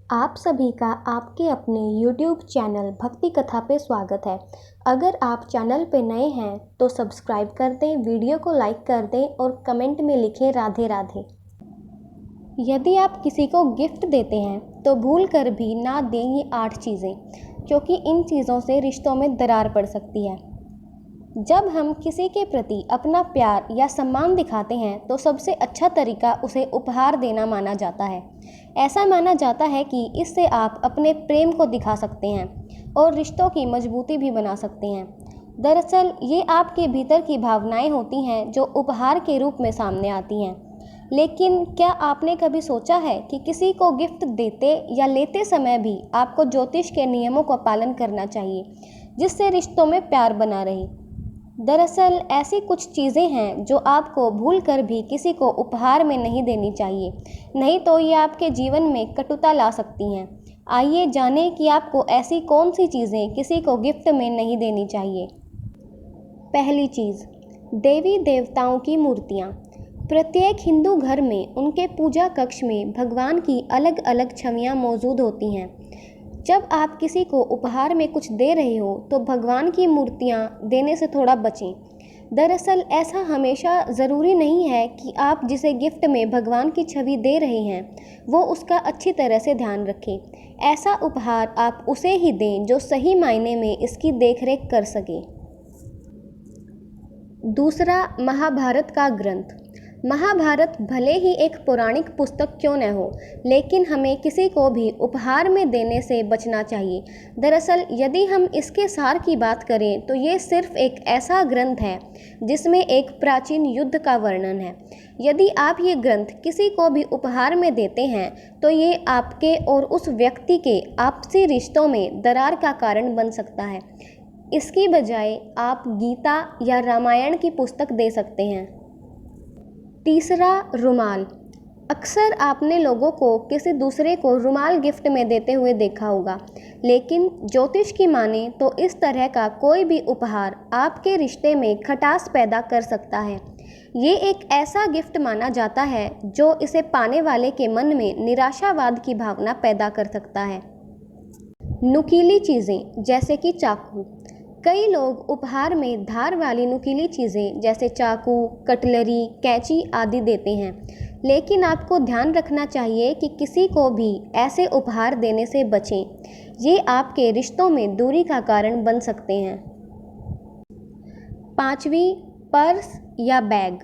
आप सभी का आपके अपने YouTube चैनल भक्ति कथा पे स्वागत है। अगर आप चैनल पे नए हैं तो सब्सक्राइब कर दें, वीडियो को लाइक कर दें और कमेंट में लिखें राधे राधे। यदि आप किसी को गिफ्ट देते हैं तो भूल कर भी ना दें ये 8 चीज़ें, क्योंकि इन चीज़ों से रिश्तों में दरार पड़ सकती है। जब हम किसी के प्रति अपना प्यार या सम्मान दिखाते हैं तो सबसे अच्छा तरीका उसे उपहार देना माना जाता है। ऐसा माना जाता है कि इससे आप अपने प्रेम को दिखा सकते हैं और रिश्तों की मजबूती भी बना सकते हैं। दरअसल ये आपके भीतर की भावनाएं होती हैं जो उपहार के रूप में सामने आती हैं। लेकिन क्या आपने कभी सोचा है कि किसी को गिफ्ट देते या लेते समय भी आपको ज्योतिष के नियमों का पालन करना चाहिए, जिससे रिश्तों में प्यार बना रहे। दरअसल ऐसी कुछ चीज़ें हैं जो आपको भूल कर भी किसी को उपहार में नहीं देनी चाहिए, नहीं तो ये आपके जीवन में कटुता ला सकती हैं। आइए जानें कि आपको ऐसी कौन सी चीज़ें किसी को गिफ्ट में नहीं देनी चाहिए। पहली चीज़, देवी देवताओं की मूर्तियाँ। प्रत्येक हिंदू घर में उनके पूजा कक्ष में भगवान की अलग अलग छवियाँ मौजूद होती हैं। जब आप किसी को उपहार में कुछ दे रहे हो तो भगवान की मूर्तियाँ देने से थोड़ा बचें। दरअसल ऐसा हमेशा ज़रूरी नहीं है कि आप जिसे गिफ्ट में भगवान की छवि दे रहे हैं वो उसका अच्छी तरह से ध्यान रखें। ऐसा उपहार आप उसे ही दें जो सही मायने में इसकी देखरेख कर सके। दूसरा, महाभारत का ग्रंथ। महाभारत भले ही एक पौराणिक पुस्तक क्यों न हो, लेकिन हमें किसी को भी उपहार में देने से बचना चाहिए। दरअसल यदि हम इसके सार की बात करें तो ये सिर्फ एक ऐसा ग्रंथ है जिसमें एक प्राचीन युद्ध का वर्णन है। यदि आप ये ग्रंथ किसी को भी उपहार में देते हैं तो ये आपके और उस व्यक्ति के आपसी रिश्तों में दरार का कारण बन सकता है। इसकी बजाय आप गीता या रामायण की पुस्तक दे सकते हैं। तीसरा, रुमाल। अक्सर आपने लोगों को किसी दूसरे को रुमाल गिफ्ट में देते हुए देखा होगा, लेकिन ज्योतिष की माने तो इस तरह का कोई भी उपहार आपके रिश्ते में खटास पैदा कर सकता है। ये एक ऐसा गिफ्ट माना जाता है जो इसे पाने वाले के मन में निराशावाद की भावना पैदा कर सकता है। नुकीली चीज़ें जैसे कि चाकू। कई लोग उपहार में धार वाली नुकीली चीज़ें जैसे चाकू, कटलरी, कैंची आदि देते हैं, लेकिन आपको ध्यान रखना चाहिए कि किसी को भी ऐसे उपहार देने से बचें। ये आपके रिश्तों में दूरी का कारण बन सकते हैं। पांचवी, पर्स या बैग।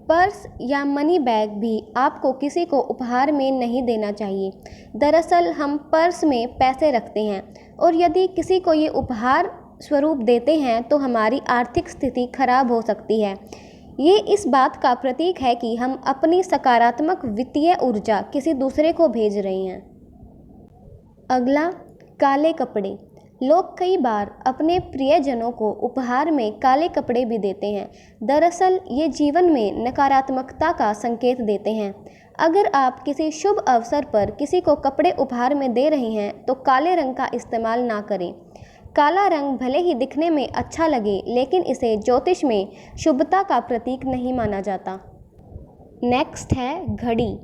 पर्स या मनी बैग भी आपको किसी को उपहार में नहीं देना चाहिए। दरअसल हम पर्स में पैसे रखते हैं और यदि किसी को ये उपहार स्वरूप देते हैं तो हमारी आर्थिक स्थिति खराब हो सकती है। ये इस बात का प्रतीक है कि हम अपनी सकारात्मक वित्तीय ऊर्जा किसी दूसरे को भेज रहे हैं। अगला, काले कपड़े। लोग कई बार अपने प्रियजनों को उपहार में काले कपड़े भी देते हैं। दरअसल ये जीवन में नकारात्मकता का संकेत देते हैं। अगर आप किसी शुभ अवसर पर किसी को कपड़े उपहार में दे रहे हैं तो काले रंग का इस्तेमाल ना करें। काला रंग भले ही दिखने में अच्छा लगे, लेकिन इसे ज्योतिष में शुभता का प्रतीक नहीं माना जाता। नेक्स्ट है घड़ी।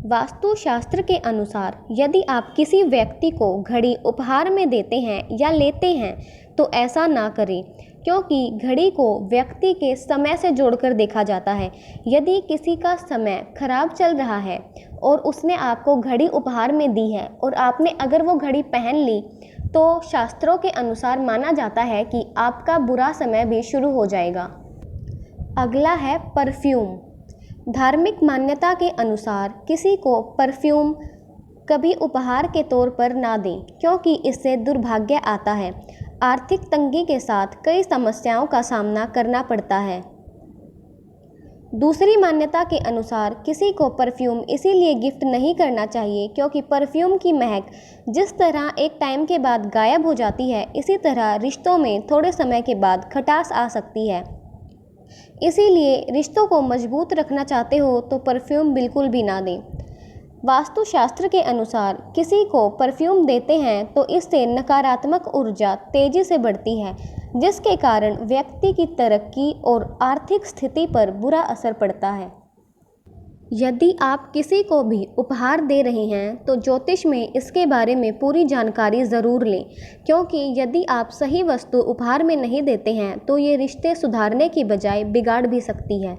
वास्तुशास्त्र के अनुसार यदि आप किसी व्यक्ति को घड़ी उपहार में देते हैं या लेते हैं तो ऐसा ना करें, क्योंकि घड़ी को व्यक्ति के समय से जोड़कर देखा जाता है। यदि किसी का समय खराब चल रहा है और उसने आपको घड़ी उपहार में दी है और आपने अगर वो घड़ी पहन ली तो शास्त्रों के अनुसार माना जाता है कि आपका बुरा समय भी शुरू हो जाएगा। अगला है परफ्यूम। धार्मिक मान्यता के अनुसार किसी को परफ्यूम कभी उपहार के तौर पर ना दें, क्योंकि इससे दुर्भाग्य आता है। आर्थिक तंगी के साथ कई समस्याओं का सामना करना पड़ता है। दूसरी मान्यता के अनुसार किसी को परफ्यूम इसीलिए गिफ्ट नहीं करना चाहिए क्योंकि परफ्यूम की महक जिस तरह एक टाइम के बाद गायब हो जाती है, इसी तरह रिश्तों में थोड़े समय के बाद खटास आ सकती है। इसीलिए रिश्तों को मजबूत रखना चाहते हो तो परफ्यूम बिल्कुल भी ना दें। वास्तुशास्त्र के अनुसार किसी को परफ्यूम देते हैं तो इससे नकारात्मक ऊर्जा तेजी से बढ़ती है, जिसके कारण व्यक्ति की तरक्की और आर्थिक स्थिति पर बुरा असर पड़ता है। यदि आप किसी को भी उपहार दे रहे हैं तो ज्योतिष में इसके बारे में पूरी जानकारी ज़रूर लें, क्योंकि यदि आप सही वस्तु उपहार में नहीं देते हैं तो ये रिश्ते सुधारने की बजाय बिगाड़ भी सकती है।